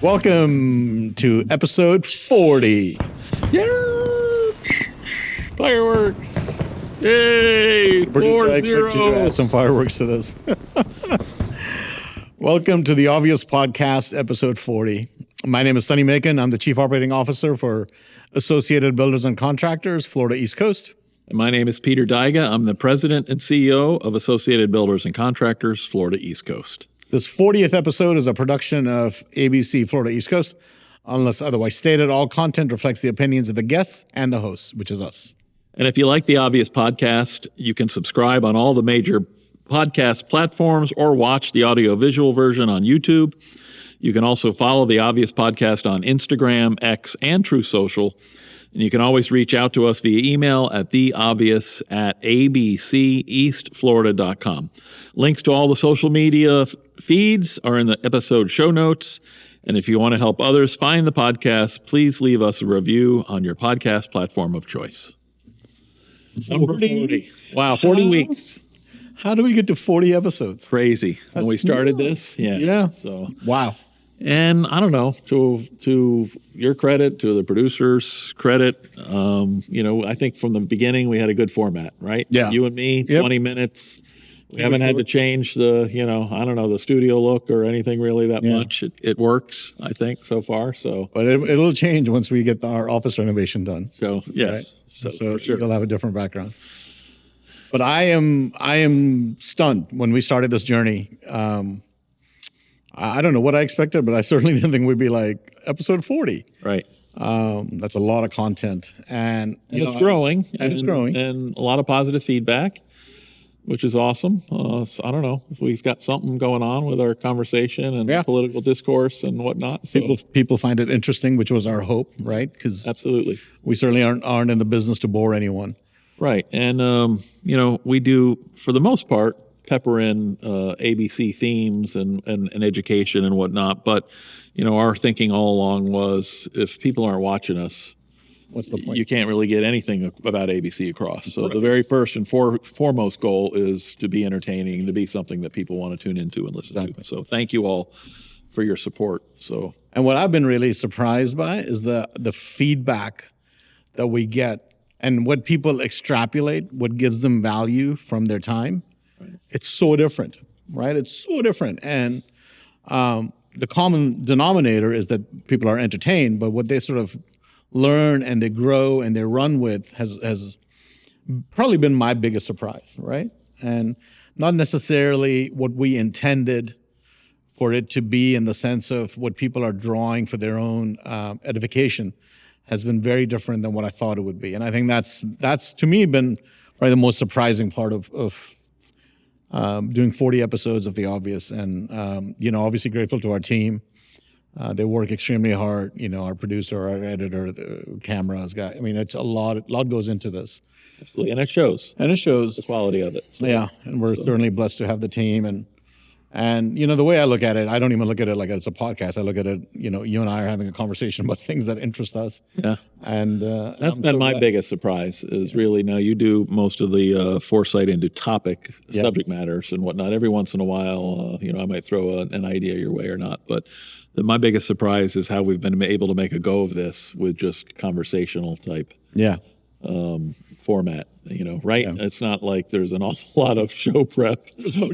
Welcome to episode 40. Yeah! Fireworks! Yay! Producer, I expect you to add some fireworks to this. Welcome to the Obvious Podcast, episode 40. My name is Sonny. I'm the Chief Operating Officer for Associated Builders and Contractors, Florida East Coast. And my name is Peter Daiga. I'm the President and CEO of Associated Builders and Contractors, Florida East Coast. This 40th episode is a production of ABC Florida East Coast. Unless otherwise stated, all content reflects the opinions of the guests and the hosts, which is us. And if you like the Obvious Podcast, you can subscribe on all the major podcast platforms or watch the audio-visual version on YouTube. You can also follow the Obvious Podcast on Instagram, X, and True Social. And you can always reach out to us via email at theobvious@abceastflorida.com. Links to all the social media feeds are in the episode show notes. And if you want to help others find the podcast, please leave us a review on your podcast platform of choice. Number 40. Wow, 40 weeks. How do we get to 40 episodes? Crazy. When we started this, Yeah. So wow. And I don't know, to your credit, to the producer's credit, I think from the beginning we had a good format, right? Yeah. You and me, 20 minutes. We haven't had to change the studio look or anything really that much. It works, I think, so far. So, but it'll change once we get our office renovation done. So, yes. Right? So for sure. You'll have a different background. But I am stunned when we started this journey. I don't know what I expected, but I certainly didn't think we'd be like episode 40. Right. That's a lot of content, and it's growing. It's growing, and a lot of positive feedback, which is awesome. So I don't know if we've got something going on with our conversation and political discourse and whatnot. So. People find it interesting, which was our hope, right? Because absolutely, we certainly aren't in the business to bore anyone. Right, and we do, for the most part, pepper in ABC themes and education and whatnot. But, our thinking all along was if people aren't watching us, what's the point? You can't really get anything about ABC across. So the very first and foremost goal is to be entertaining, to be something that people want to tune into and listen to. So thank you all for your support. And what I've been really surprised by is the feedback that we get and what people extrapolate, what gives them value from their time. It's so different, right? It's so different. And the common denominator is that people are entertained, but what they sort of learn and they grow and they run with has probably been my biggest surprise, right? And not necessarily what we intended for it to be in the sense of what people are drawing for their own edification has been very different than what I thought it would be. And I think that's to me been probably the most surprising part of doing 40 episodes of The Obvious. And, obviously grateful to our team. They work extremely hard. Our producer, our editor, the cameras guy. I mean, it's a lot goes into this. Absolutely. And it shows. The quality of it. So, yeah. And we're certainly blessed to have the team. And the way I look at it, I don't even look at it like it's a podcast. I look at it, you and I are having a conversation about things that interest us. Yeah. And that's been my biggest surprise is really now you do most of the foresight into subject matters and whatnot. Every once in a while, I might throw an idea your way or not. But my biggest surprise is how we've been able to make a go of this with just conversational type. Yeah. Format, right? Yeah. It's not like there's an awful lot of show prep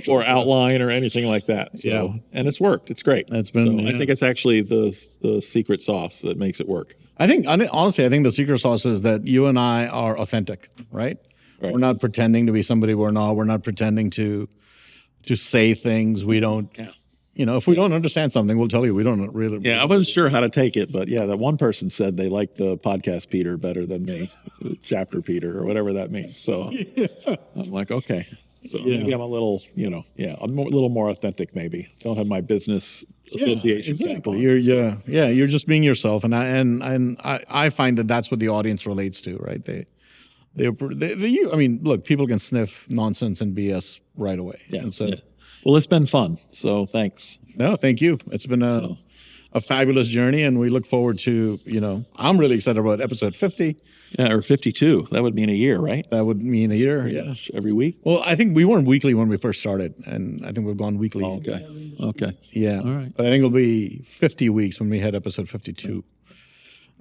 or outline or anything like that. So, and it's worked. It's great. That's been. I think it's actually the secret sauce that makes it work. Honestly, I think the secret sauce is that you and I are authentic, right? We're not pretending to be somebody we're not. We're not pretending to say things we don't. Yeah. If we don't understand something, we'll tell you we don't really. Yeah, I wasn't sure how to take it, but that one person said they liked the podcast Peter better than me, chapter Peter or whatever that means. So I'm like, okay. So maybe I'm a little, I'm a little more authentic maybe. Don't have my business association. Exactly. You're just being yourself, and I find that that's what the audience relates to, right? Look, people can sniff nonsense and BS right away. Yeah. And so. Yeah. Well, it's been fun, so thanks. No, thank you. It's been a fabulous journey, and we look forward to, I'm really excited about episode 50. Yeah, or 52. That would mean a year, right? That would mean a year. Yeah. Every week? Well, I think we weren't weekly when we first started, and I think we've gone weekly. Okay. Yeah. All right. But I think it'll be 50 weeks when we hit episode 52.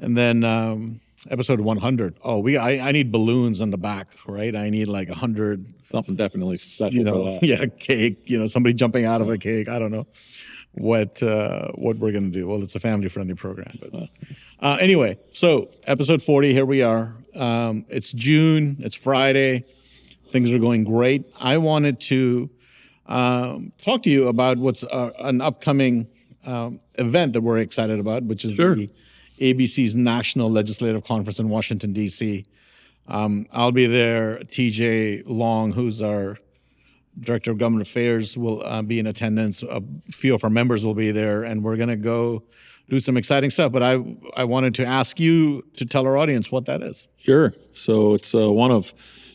And then episode 100. Oh, I need balloons on the back, right? I need like 100. Something definitely special for that. Yeah, cake, somebody jumping out of a cake. I don't know what we're going to do. Well, it's a family-friendly program. But anyway, so episode 40, here we are. It's June. It's Friday. Things are going great. I wanted to talk to you about what's an upcoming event that we're excited about, which is the ABC's National Legislative Conference in Washington, D.C. I'll be there. TJ Long, who's our Director of Government Affairs, will be in attendance. A few of our members will be there, and we're going to go do some exciting stuff. But I wanted to ask you to tell our audience what that is. Sure. So it's one of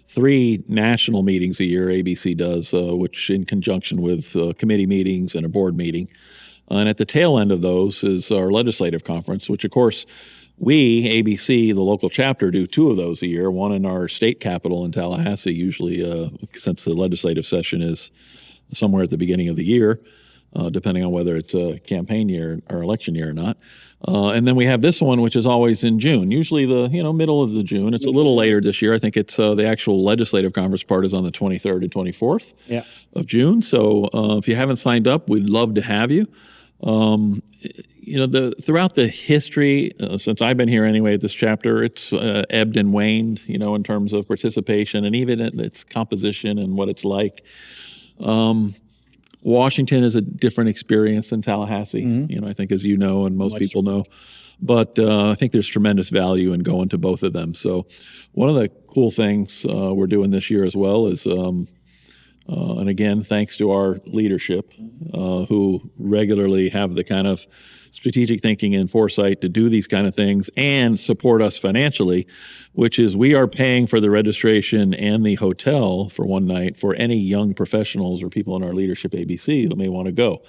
3 national meetings a year ABC does, which in conjunction with committee meetings and a board meeting. And at the tail end of those is our legislative conference, which, of course, we, ABC, the local chapter, do 2 of those a year, one in our state capital in Tallahassee, usually since the legislative session is somewhere at the beginning of the year, depending on whether it's a campaign year or election year or not. And then we have this one, which is always in June, usually the middle of the June. It's a little later this year. I think it's the actual legislative conference part is on the 23rd and 24th of June. So if you haven't signed up, we'd love to have you. Throughout the history, since I've been here anyway at this chapter, it's ebbed and waned, in terms of participation and even its composition and what it's like. Washington is a different experience than Tallahassee, I think, as you know, and most people know. But I think there's tremendous value in going to both of them. So one of the cool things we're doing this year as well is, and again, thanks to our leadership, who regularly have the kind of strategic thinking and foresight to do these kind of things and support us financially, which is we are paying for the registration and the hotel for one night for any young professionals or people in our leadership ABC who may want to go.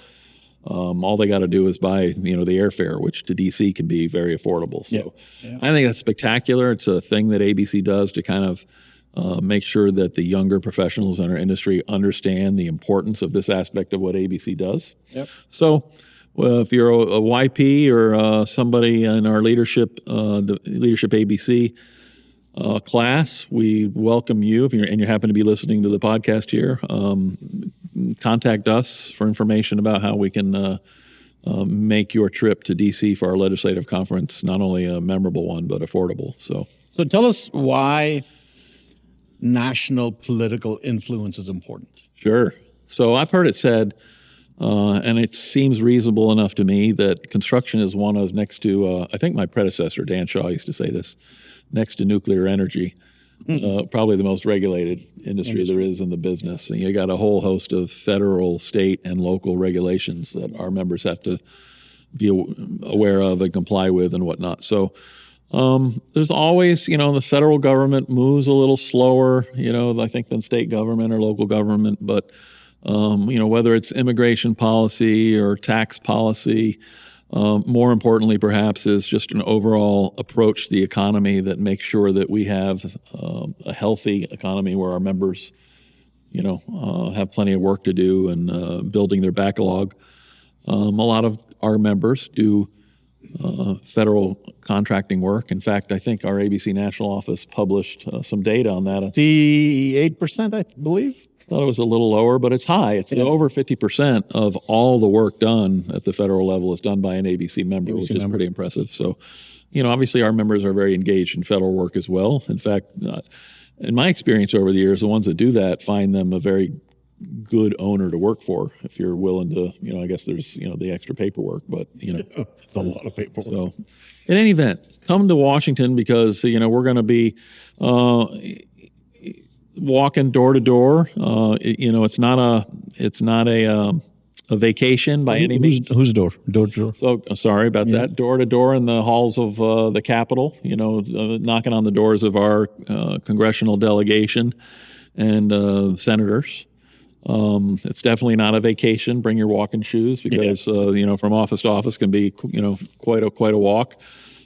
All they got to do is buy, the airfare, which to DC can be very affordable. So I think that's spectacular. It's a thing that ABC does to kind of make sure that the younger professionals in our industry understand the importance of this aspect of what ABC does. So if you're a YP or somebody in our leadership ABC class, we welcome you. If you happen to be listening to the podcast here, contact us for information about how we can make your trip to DC for our legislative conference not only a memorable one, but affordable. So tell us why national political influence is important. Sure. So I've heard it said, and it seems reasonable enough to me, that construction is one of, next to, I think my predecessor, Dan Shaw, used to say this, next to nuclear energy, probably the most regulated industry there is in the business. And you got a whole host of federal, state, and local regulations that our members have to be aware of and comply with and whatnot. So there's always, the federal government moves a little slower, I think, than state government or local government. But, whether it's immigration policy or tax policy, more importantly, perhaps, is just an overall approach to the economy that makes sure that we have a healthy economy where our members, have plenty of work to do and building their backlog. A lot of our members do federal contracting work. In fact, I think our ABC National Office published some data on that. 8%, I believe. I thought it was a little lower, but it's high. It's over 50% of all the work done at the federal level is done by an ABC member, which is pretty impressive. So, obviously our members are very engaged in federal work as well. In fact, in my experience over the years, the ones that do that find them a very good owner to work for if you're willing to, I guess there's, the extra paperwork, but, It's a lot of paperwork. So in any event, come to Washington because, we're going to be walking door to door. It's not a vacation by any means. Whose door? Door to door. So sorry about that. Door to door in the halls of the Capitol, knocking on the doors of our congressional delegation and senators. It's definitely not a vacation. Bring your walking shoes because from office to office can be quite a walk.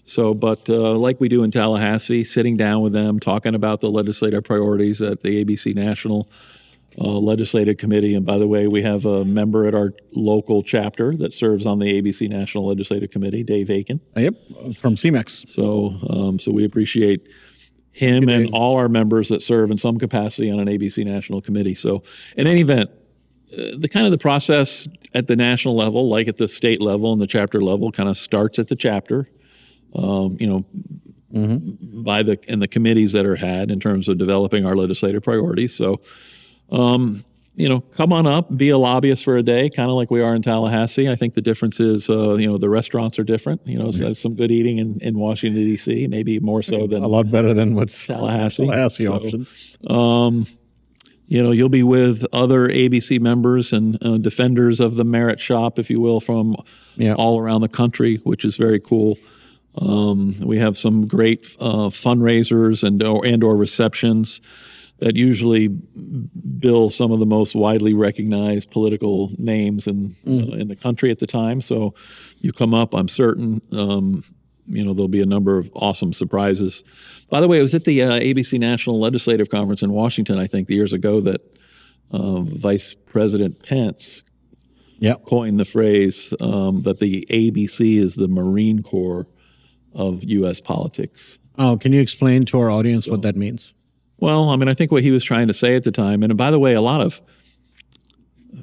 So, but like we do in Tallahassee, sitting down with them, talking about the legislative priorities at the ABC National Legislative Committee. And by the way, we have a member at our local chapter that serves on the ABC National Legislative Committee, Dave Aiken. Yep, from CMEX. So we appreciate him and all our members that serve in some capacity on an ABC National Committee. So in any event, the process at the national level, like at the state level and the chapter level, kind of starts at the chapter. By the committees that are had in terms of developing our legislative priorities. So, come on up, be a lobbyist for a day, kind of like we are in Tallahassee. I think the difference is, the restaurants are different. So there's some good eating in Washington, D.C., maybe more so than a lot better than what's Tallahassee options. You'll be with other ABC members and defenders of the merit shop, if you will, from all around the country, which is very cool. We have some great fundraisers and or receptions that usually bill some of the most widely recognized political names in the country at the time. So you come up, I'm certain, there'll be a number of awesome surprises. By the way, it was at the ABC National Legislative Conference in Washington, I think, years ago that Vice President Pence coined the phrase that the ABC is the Marine Corps of U.S. politics. Oh, can you explain to our audience what that means? Well, I think what he was trying to say at the time, and by the way, a lot of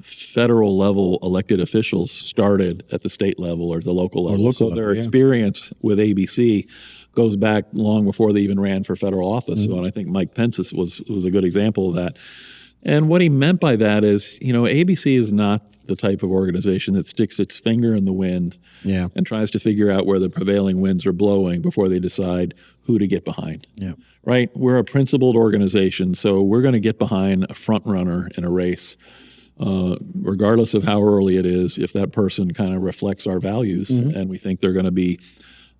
federal level elected officials started at the state level or the local level. So their experience with ABC goes back long before they even ran for federal office. So, and I think Mike Pence was a good example of that. And what he meant by that is, ABC is not the type of organization that sticks its finger in the wind and tries to figure out where the prevailing winds are blowing before they decide who to get behind. Right? We're a principled organization, so we're going to get behind a front runner in a race, regardless of how early it is, if that person kind of reflects our values and we think they're going to be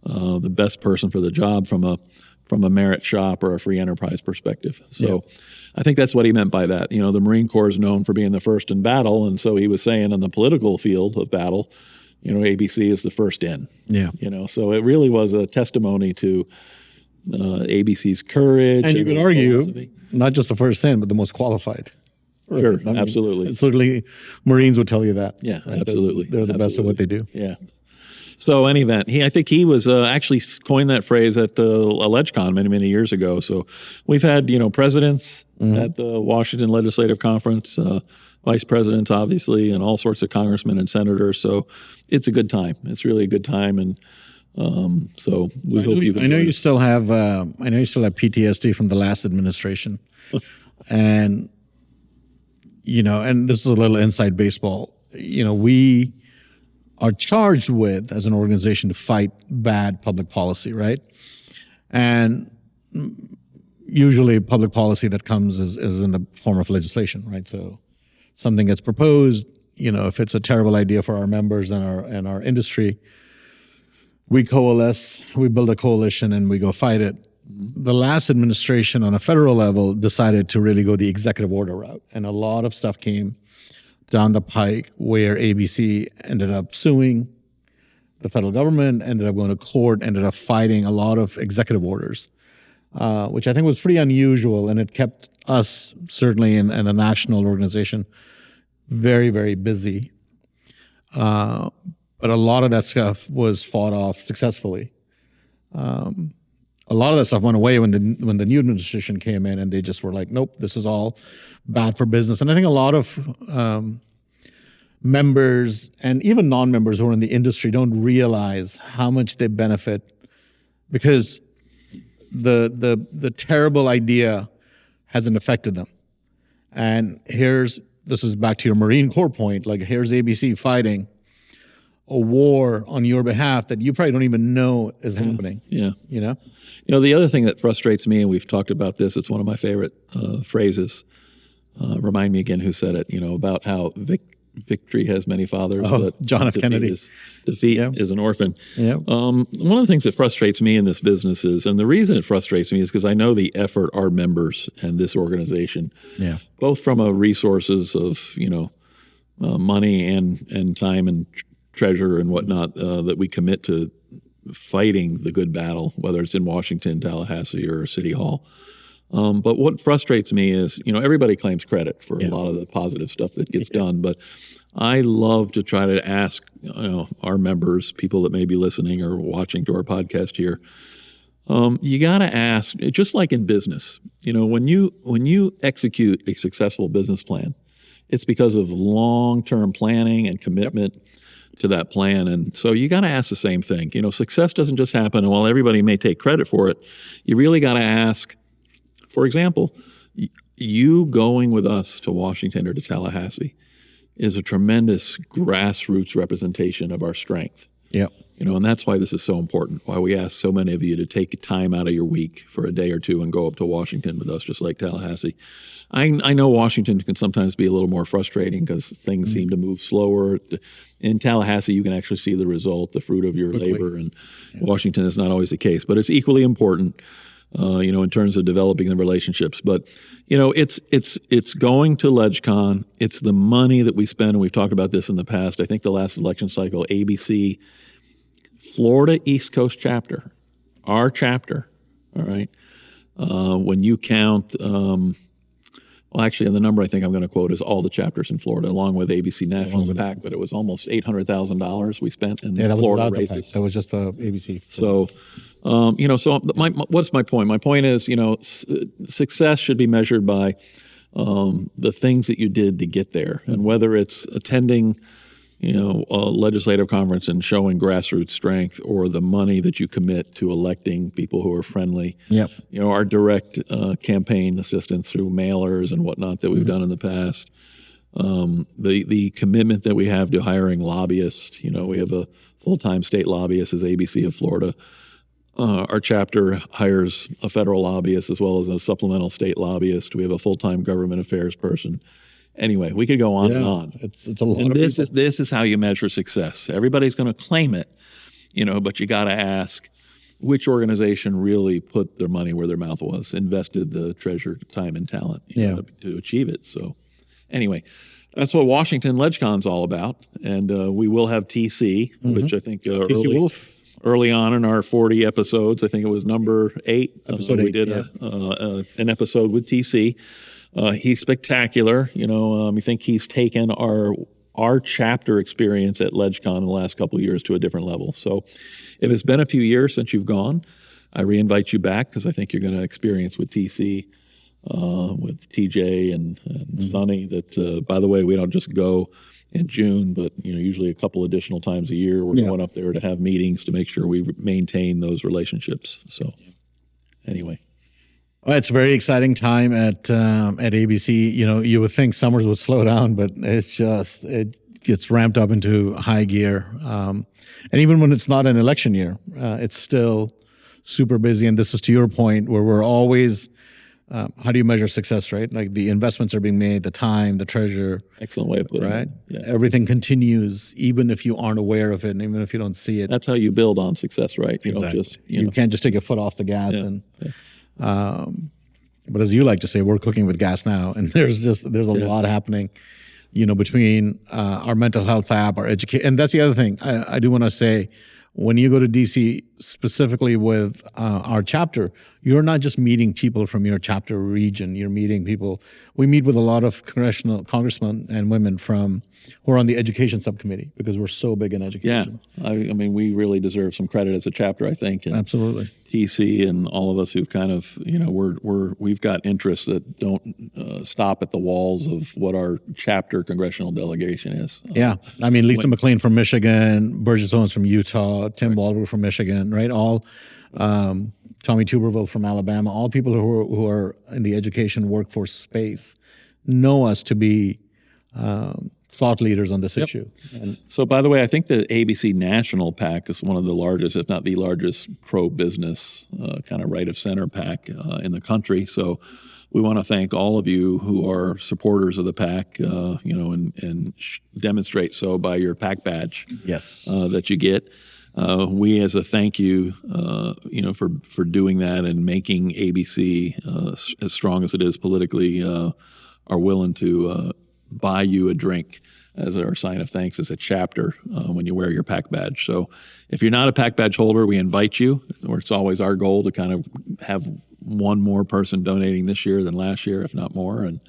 the best person for the job from a merit shop or a free enterprise perspective. So I think that's what he meant by that. The Marine Corps is known for being the first in battle, and so he was saying in the political field of battle, ABC is the first in. So it really was a testimony to ABC's courage. And you could argue, not just the first in, but the most qualified. Sure, absolutely. Certainly, Marines would tell you that. Yeah, absolutely. They're the best at what they do. Yeah. So, any event, I think he was actually coined that phrase at LegCon many years ago. So, we've had presidents at the Washington Legislative Conference, vice presidents, obviously, and all sorts of congressmen and senators. So, it's a good time. It's really a good time, and so we hope you. I know you still have. I know you still have PTSD from the last administration, and and this is a little inside baseball. We are charged with, as an organization, to fight bad public policy, right? And usually public policy that comes is in the form of legislation, right? So something gets proposed, if it's a terrible idea for our members and our industry, we coalesce, we build a coalition, and we go fight it. The last administration on a federal level decided to really go the executive order route, and a lot of stuff came down the pike where ABC ended up suing the federal government, ended up going to court, ended up fighting a lot of executive orders, which I think was pretty unusual, and it kept us, certainly in the national organization, very, very busy. But a lot of that stuff was fought off successfully. A lot of that stuff went away when the new administration came in, and they just were like, nope, this is all bad for business. And I think a lot of members and even non-members who are in the industry don't realize how much they benefit, because the terrible idea hasn't affected them. And this is back to your Marine Corps point, like here's ABC fighting a war on your behalf that you probably don't even know is happening. Yeah. The other thing that frustrates me, and we've talked about this, it's one of my favorite phrases. Remind me again who said it, about how victory has many fathers, but John F. Kennedy. Defeat is an orphan. Yeah. One of the things that frustrates me in this business is, and the reason it frustrates me is because I know the effort our members and this organization, both from a resources of money and time and treasure and whatnot, that we commit to fighting the good battle, whether it's in Washington, Tallahassee, or City Hall. But what frustrates me is, everybody claims credit for a lot of the positive stuff that gets done. But I love to try to ask our members, people that may be listening or watching to our podcast here, you got to ask, just like in business, when you execute a successful business plan, it's because of long-term planning and commitment to that plan. And so you got to ask the same thing. Success doesn't just happen, and while everybody may take credit for it, you really got to ask, for example, you going with us to Washington or to Tallahassee is a tremendous grassroots representation of our strength. Yeah. And that's why this is so important, why we ask so many of you to take time out of your week for a day or two and go up to Washington with us, just like Tallahassee. I know Washington can sometimes be a little more frustrating because things seem to move slower. In Tallahassee, you can actually see the result, the fruit of your labor, and Washington is not always the case. But it's equally important, in terms of developing the relationships. But, it's going to LegCon. It's the money that we spend, and we've talked about this in the past. I think the last election cycle, ABC, Florida East Coast chapter, our chapter, all right, when you count, actually, the number I think I'm going to quote is all the chapters in Florida, along with ABC National's PAC, but it was almost $800,000 we spent in Florida races. That was just the ABC. So, what's my point? My point is, success should be measured by the things that you did to get there, and whether it's attending a legislative conference and showing grassroots strength, or the money that you commit to electing people who are friendly. Yep. Our direct campaign assistance through mailers and whatnot that we've done in the past. The commitment that we have to hiring lobbyists. We have a full-time state lobbyist as ABC of Florida. Our chapter hires a federal lobbyist as well as a supplemental state lobbyist. We have a full-time government affairs person. Anyway, we could go on and on. It's a lot. And this is how you measure success. Everybody's going to claim it, but you got to ask which organization really put their money where their mouth was, invested the treasure, time, and talent to achieve it. So, anyway, that's what Washington LegCon's all about, and we will have TC, which I think early on in our 40 episodes, I think it was number 8. We did an episode with TC. He's spectacular. I think he's taken our chapter experience at LegCon in the last couple of years to a different level. So if it's been a few years since you've gone, I reinvite you back because I think you're going to experience with TC, with TJ and Sonny that, by the way, we don't just go in June, but usually a couple additional times a year we're going up there to have meetings to make sure we maintain those relationships. So anyway. Well, it's a very exciting time at ABC. You would think summers would slow down, but it gets ramped up into high gear. And even when it's not an election year, it's still super busy. And this is to your point where we're always, how do you measure success, right? Like the investments are being made, the time, the treasure. Excellent way of putting it. Yeah. Everything continues, even if you aren't aware of it, and even if you don't see it. That's how you build on success, right? You exactly. don't just, you can't just take your foot off the gas but as you like to say, we're cooking with gas now, and there's a lot happening, between our mental health app, our education, and that's the other thing I do want to say. When you go to DC, specifically with our chapter, you're not just meeting people from your chapter region. You're meeting people. We meet with a lot of congressmen and women who are on the education subcommittee because we're so big in education. Yeah, I mean, we really deserve some credit as a chapter, I think. And absolutely. TC and all of us who've kind of, we've got interests that don't stop at the walls of what our chapter congressional delegation is. I mean, Lisa McLean from Michigan, Burgess Owens from Utah, Tim Baldwin from Michigan, right? All Tommy Tuberville from Alabama, all people who are in the education workforce space know us to be thought leaders on this issue. And so, by the way, I think the ABC National PAC is one of the largest, if not the largest, pro-business kind of right-of-center PAC in the country. So we want to thank all of you who are supporters of the PAC, and demonstrate so by your PAC badge Yes. that you get. We, as a thank you, for doing that and making ABC as strong as it is politically, are willing to buy you a drink as our sign of thanks as a chapter when you wear your PAC badge. So if you're not a PAC badge holder, we invite you. Or it's always our goal to kind of have one more person donating this year than last year, if not more. And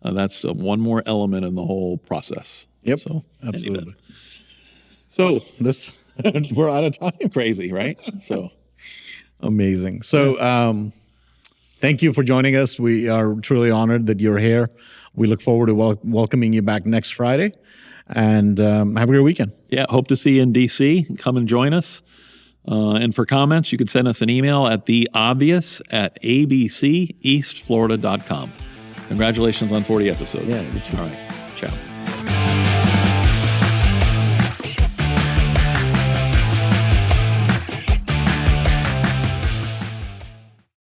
that's one more element in the whole process. Yep. So Absolutely. So We're out of time. crazy, right? So Amazing. So thank you for joining us. We are truly honored that you're here. We look forward to welcoming you back next Friday. And have a great weekend. yeah, hope to see you in DC. Come and join us. And for comments, you can send us an email at theobvious@abceastflorida.com. Congratulations on 40 episodes. Yeah, you too. All right. Ciao.